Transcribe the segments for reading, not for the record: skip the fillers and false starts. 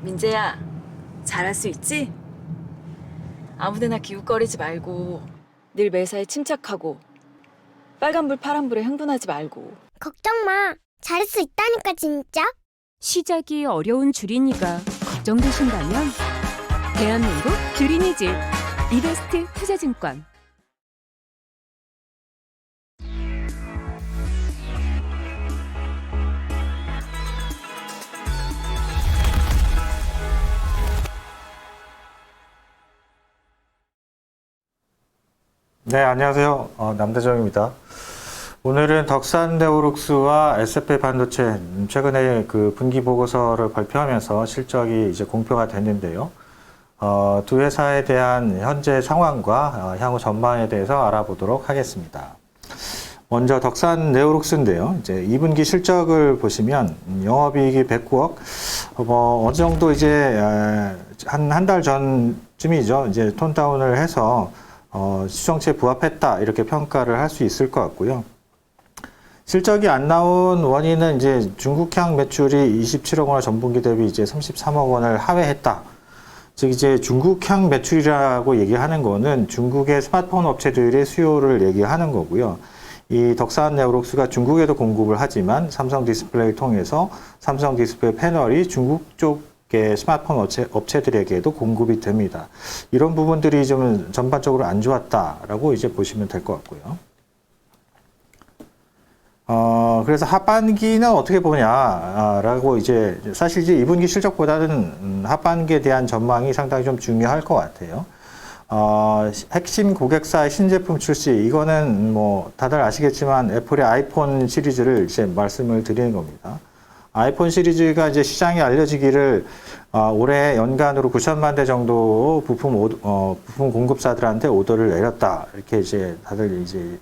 민재야, 잘할 수 있지? 아무데나 기웃거리지 말고 늘 매사에 침착하고 빨간불 파란불에 흥분하지 말고. 걱정 마. 잘할 수 있다니까 진짜. 시작이 어려운 주린이가 걱정되신다면 대한민국 주린이집 이베스트 투자증권. 네, 안녕하세요. 남대정입니다. 오늘은 덕산 네오룩스와 SFA 반도체 최근에 그 분기 보고서를 발표하면서 실적이 이제 공표가 됐는데요. 두 회사에 대한 현재 상황과 향후 전망에 대해서 알아보도록 하겠습니다. 먼저 덕산 네오룩스인데요. 이제 2분기 실적을 보시면 영업이익이 109억, 어느 정도 이제 한 달 전쯤이죠. 이제 톤다운을 해서 추정치에 부합했다 이렇게 평가를 할 수 있을 것 같고요. 실적이 안 나온 원인은 이제 중국향 매출이 27억 원을 전분기 대비 이제 33억 원을 하회했다. 즉 이제 중국향 매출이라고 얘기하는 거는 중국의 스마트폰 업체들의 수요를 얘기하는 거고요. 이 덕산 네오룩스가 중국에도 공급을 하지만 삼성 디스플레이를 통해서 삼성 디스플레이 패널이 중국 쪽의 스마트폰 업체들에게도 공급이 됩니다. 이런 부분들이 좀 전반적으로 안 좋았다라고 이제 보시면 될 것 같고요. 그래서 하반기는 어떻게 보냐라고 이제 사실 이제 2분기 실적보다는 하반기에 대한 전망이 상당히 좀 중요할 것 같아요. 핵심 고객사의 신제품 출시, 이거는 뭐 다들 아시겠지만 애플의 아이폰 시리즈를 이제 말씀을 드리는 겁니다. 아이폰 시리즈가 이제 시장에 알려지기를 올해 연간으로 9천만 대 정도 부품 공급사들한테 오더를 내렸다. 이렇게 이제 다들 이제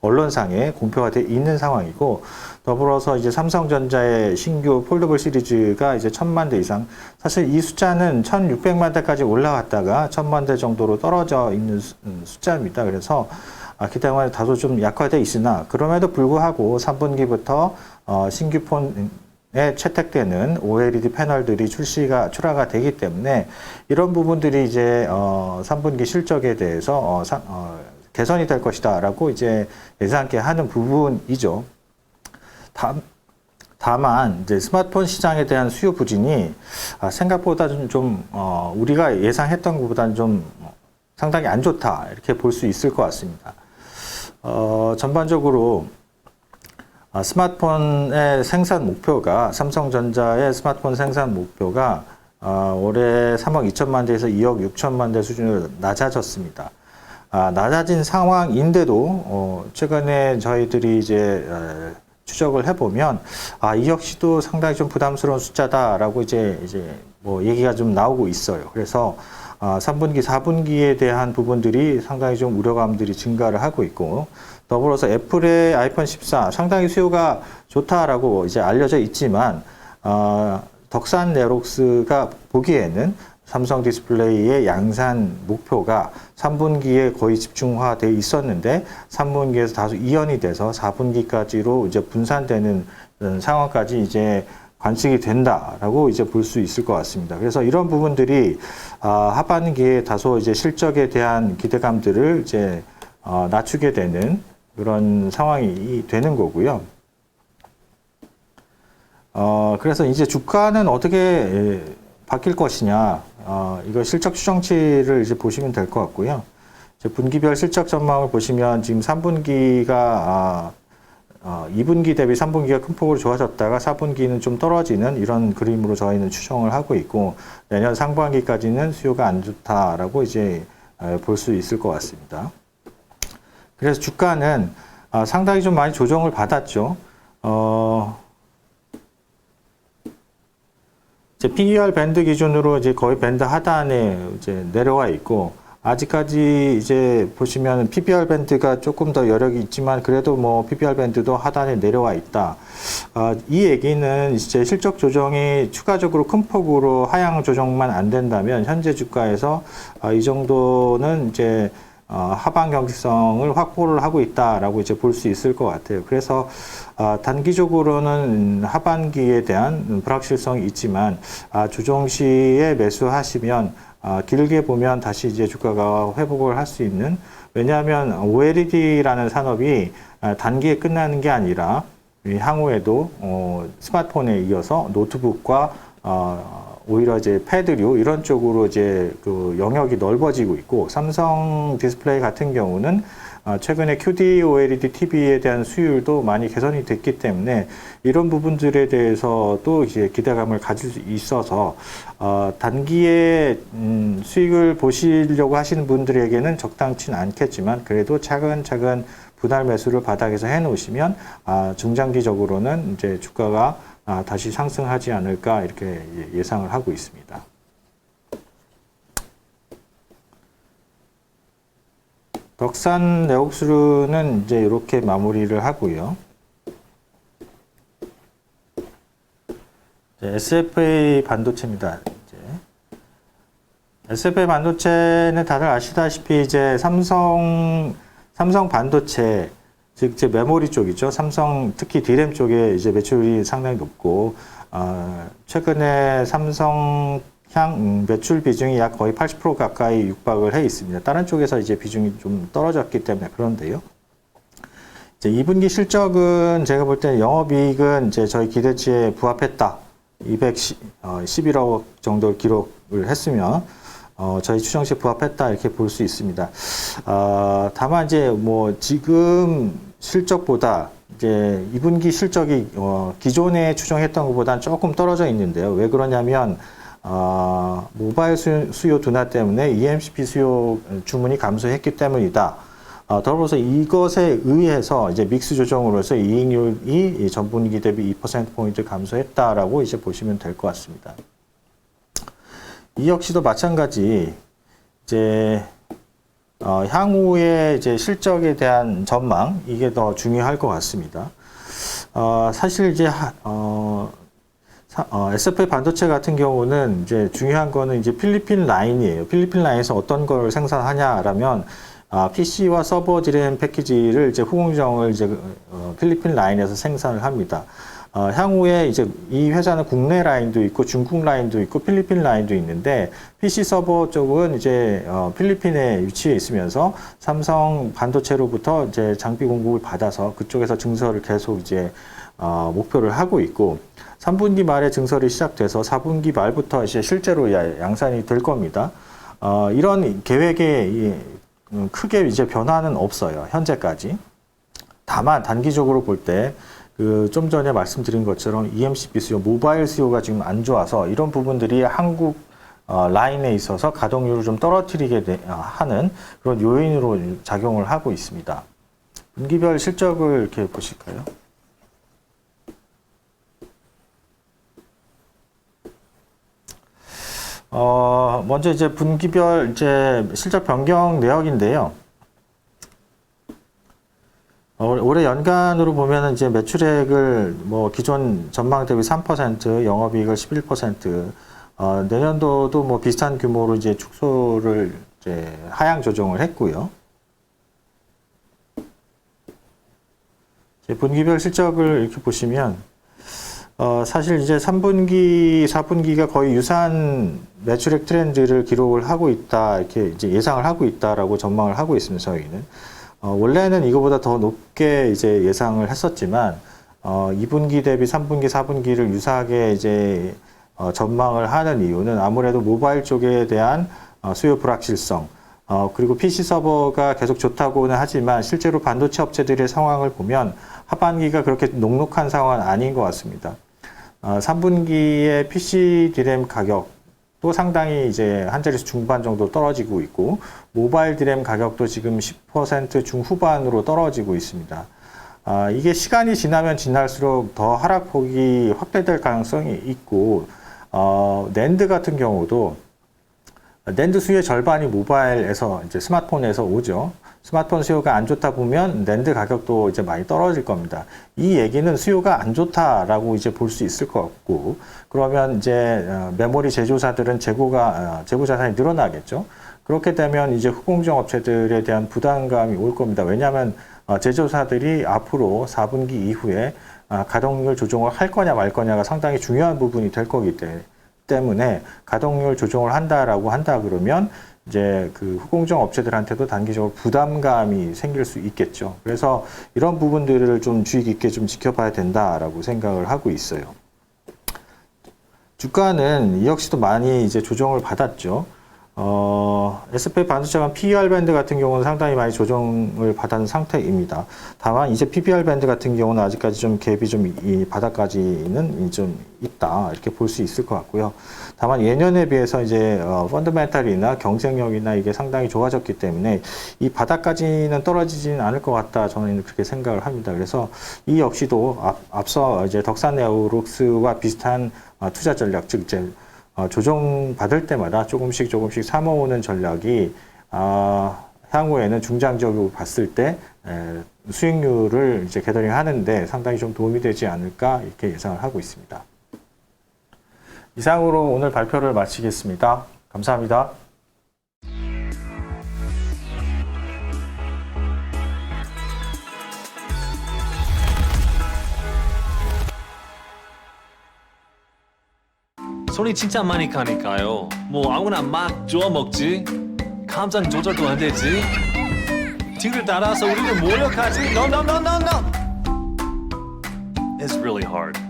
언론상에 공표가 돼 있는 상황이고, 더불어서 이제 삼성전자의 신규 폴더블 시리즈가 이제 1,000만 대 이상, 사실 이 숫자는 1,600만 대까지 올라갔다가 1,000만 대 정도로 떨어져 있는 숫자입니다. 그래서 기대감이 다소 좀 약화돼 있으나 그럼에도 불구하고 3분기부터 신규 폰에 채택되는 OLED 패널들이 출하가 되기 때문에 이런 부분들이 이제 3분기 실적에 대해서 개선이 될 것이다라고 이제 예상케 하는 부분이죠. 다만 이제 스마트폰 시장에 대한 수요 부진이 생각보다 좀 우리가 예상했던 것보다는 좀 상당히 안 좋다 이렇게 볼 수 있을 것 같습니다. 전반적으로 스마트폰의 생산 목표가, 삼성전자의 스마트폰 생산 목표가 올해 3억 2천만 대에서 2억 6천만 대 수준으로 낮아졌습니다. 낮아진 상황인데도 최근에 저희들이 이제 추적을 해보면 이 역시도 상당히 좀 부담스러운 숫자다라고 이제 뭐 얘기가 좀 나오고 있어요. 그래서 3분기, 4분기에 대한 부분들이 상당히 좀 우려감들이 증가를 하고 있고, 더불어서 애플의 아이폰 14 상당히 수요가 좋다라고 이제 알려져 있지만 덕산 네오룩스가 보기에는 삼성 디스플레이의 양산 목표가 3분기에 거의 집중화되어 있었는데 3분기에서 다소 이연이 돼서 4분기까지로 이제 분산되는 상황까지 이제 관측이 된다라고 이제 볼 수 있을 것 같습니다. 그래서 이런 부분들이 하반기에 다소 이제 실적에 대한 기대감들을 이제 낮추게 되는 그런 상황이 되는 거고요. 그래서 이제 주가는 어떻게 바뀔 것이냐, 이거 실적 추정치를 이제 보시면 될 것 같고요. 이제 분기별 실적 전망을 보시면 지금 3분기가 2분기 대비 3분기가 큰 폭으로 좋아졌다가 4분기는 좀 떨어지는 이런 그림으로 저희는 추정을 하고 있고, 내년 상반기까지는 수요가 안 좋다라고 이제 볼 수 있을 것 같습니다. 그래서 주가는 상당히 좀 많이 조정을 받았죠. 이제 PER 밴드 기준으로 이제 거의 밴드 하단에 이제 내려와 있고, 아직까지 이제 보시면 PBR 밴드가 조금 더 여력이 있지만 그래도 뭐 PBR 밴드도 하단에 내려와 있다. 이 얘기는 이제 실적 조정이 추가적으로 큰 폭으로 하향 조정만 안 된다면 현재 주가에서 이 정도는 이제 하반 경직성을 확보를 하고 있다라고 이제 볼 수 있을 것 같아요. 그래서 단기적으로는 하반기에 대한 불확실성이 있지만 조정 시에 매수하시면 길게 보면 다시 이제 주가가 회복을 할 수 있는, 왜냐하면 OLED라는 산업이 단기에 끝나는 게 아니라 향후에도 스마트폰에 이어서 노트북과 오히려 이제 패드류 이런 쪽으로 이제 그 영역이 넓어지고 있고, 삼성 디스플레이 같은 경우는 최근에 QD OLED TV에 대한 수율도 많이 개선이 됐기 때문에 이런 부분들에 대해서도 이제 기대감을 가질 수 있어서 단기에 수익을 보시려고 하시는 분들에게는 적당치는 않겠지만, 그래도 차근차근 분할 매수를 바닥에서 해 놓으시면 중장기적으로는 이제 주가가 다시 상승하지 않을까 이렇게 예상을 하고 있습니다. 덕산 네옥스루는 이제 이렇게 마무리를 하고요. SFA 반도체입니다. SFA 반도체는 다들 아시다시피 이제 삼성 반도체, 즉 이제 메모리 쪽이죠. 삼성 특히 D램 쪽에 이제 매출이 상당히 높고, 최근에 삼성 향 매출 비중이 약 거의 80% 가까이 육박을 해 있습니다. 다른 쪽에서 이제 비중이 좀 떨어졌기 때문에 그런데요. 이제 2분기 실적은 제가 볼 때는 영업이익은 이제 저희 기대치에 부합했다. 211억 정도 기록을 했으면 저희 추정치에 부합했다 이렇게 볼 수 있습니다. 다만 이제 뭐 지금 실적보다 이제 2분기 실적이 기존에 추정했던 것보다는 조금 떨어져 있는데요. 왜 그러냐면 모바일 수요 둔화 때문에 EMCP 수요 주문이 감소했기 때문이다. 더불어서 이것에 의해서 이제 믹스 조정으로서 이익률이 전분기 대비 2%포인트 감소했다라고 이제 보시면 될 것 같습니다. 이 역시도 마찬가지, 이제, 향후의 이제 실적에 대한 전망, 이게 더 중요할 것 같습니다. 사실 이제, SFA 반도체 같은 경우는 이제 중요한 거는 이제 필리핀 라인이에요. 필리핀 라인에서 어떤 걸 생산하냐라면, PC와 서버 D램 패키지를 이제 후공정을 이제 필리핀 라인에서 생산을 합니다. 향후에 이제 이 회사는 국내 라인도 있고 중국 라인도 있고 필리핀 라인도 있는데, PC 서버 쪽은 이제 필리핀에 위치해 있으면서 삼성 반도체로부터 이제 장비 공급을 받아서 그쪽에서 증설을 계속 이제 목표를 하고 있고, 3분기 말에 증설이 시작돼서 4분기 말부터 이제 실제로 양산이 될 겁니다. 이런 계획에 크게 이제 변화는 없어요, 현재까지. 다만 단기적으로 볼 때 좀 전에 말씀드린 것처럼 EMCP 수요, 모바일 수요가 지금 안 좋아서 이런 부분들이 한국 라인에 있어서 가동률을 좀 떨어뜨리게 하는 그런 요인으로 작용을 하고 있습니다. 분기별 실적을 이렇게 보실까요? 먼저 이제 분기별 이제 실적 변경 내역인데요. 올해 연간으로 보면은 이제 매출액을 뭐 기존 전망 대비 3%, 영업이익을 11%, 내년도도 뭐 비슷한 규모로 이제 축소를 이제 하향 조정을 했고요. 이제 분기별 실적을 이렇게 보시면, 사실 이제 3분기, 4분기가 거의 유사한 매출액 트렌드를 기록을 하고 있다, 이렇게 이제 예상을 하고 있다라고 전망을 하고 있습니다, 저희는. 원래는 이거보다 더 높게 이제 예상을 했었지만, 2분기 대비 3분기, 4분기를 유사하게 이제 전망을 하는 이유는 아무래도 모바일 쪽에 대한 수요 불확실성, 그리고 PC 서버가 계속 좋다고는 하지만 실제로 반도체 업체들의 상황을 보면 하반기가 그렇게 녹록한 상황은 아닌 것 같습니다. 3분기에 PC D램 가격도 상당히 이제 한 자릿수 중반 정도 떨어지고 있고, 모바일 D램 가격도 지금 10% 중후반으로 떨어지고 있습니다. 이게 시간이 지나면 지날수록 더 하락폭이 확대될 가능성이 있고, 낸드 같은 경우도 낸드 수요의 절반이 모바일에서 이제 스마트폰에서 오죠. 스마트폰 수요가 안 좋다 보면 낸드 가격도 이제 많이 떨어질 겁니다. 이 얘기는 수요가 안 좋다라고 이제 볼 수 있을 것 같고, 그러면 이제 메모리 제조사들은 재고 자산이 늘어나겠죠. 그렇게 되면 이제 후공정 업체들에 대한 부담감이 올 겁니다. 왜냐하면 제조사들이 앞으로 4분기 이후에 가동률 조정을 할 거냐 말 거냐가 상당히 중요한 부분이 될 거기 때문에 가동률 조정을 한다 그러면 이제 그 후공정 업체들한테도 단기적으로 부담감이 생길 수 있겠죠. 그래서 이런 부분들을 좀 주의 깊게 좀 지켜봐야 된다라고 생각을 하고 있어요. 주가는 이 역시도 많이 이제 조정을 받았죠. S&P 반도체가 PER 밴드 같은 경우는 상당히 많이 조정을 받은 상태입니다. 다만 이제 PBR 밴드 같은 경우는 아직까지 좀 갭이 좀 이 바닥까지는 좀 있다 이렇게 볼 수 있을 것 같고요. 다만 예년에 비해서 이제 펀더멘탈이나 경쟁력이나 이게 상당히 좋아졌기 때문에 이 바닥까지는 떨어지지는 않을 것 같다 저는 그렇게 생각을 합니다. 그래서 이 역시도 앞서 이제 덕산에어록스와 비슷한 투자 전략, 즉 이제 조정받을 때마다 조금씩 사모으는 전략이 향후에는 중장기적으로 봤을 때 수익률을 이제 게더링 하는데 상당히 좀 도움이 되지 않을까 이렇게 예상을 하고 있습니다. 이상으로 오늘 발표를 마치겠습니다. 감사합니다. 손이 진짜 많이 가니까요. 뭐 아무나 막 주워 먹지. 감정 조절도 안 되지. 뒤를 따라서 우리를 몰려가지. No. It's really hard.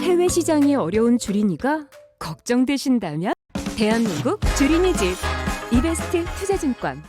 해외 시장이 어려운 주린이가 걱정되신다면 대한민국 주린이집 이베스트 투자증권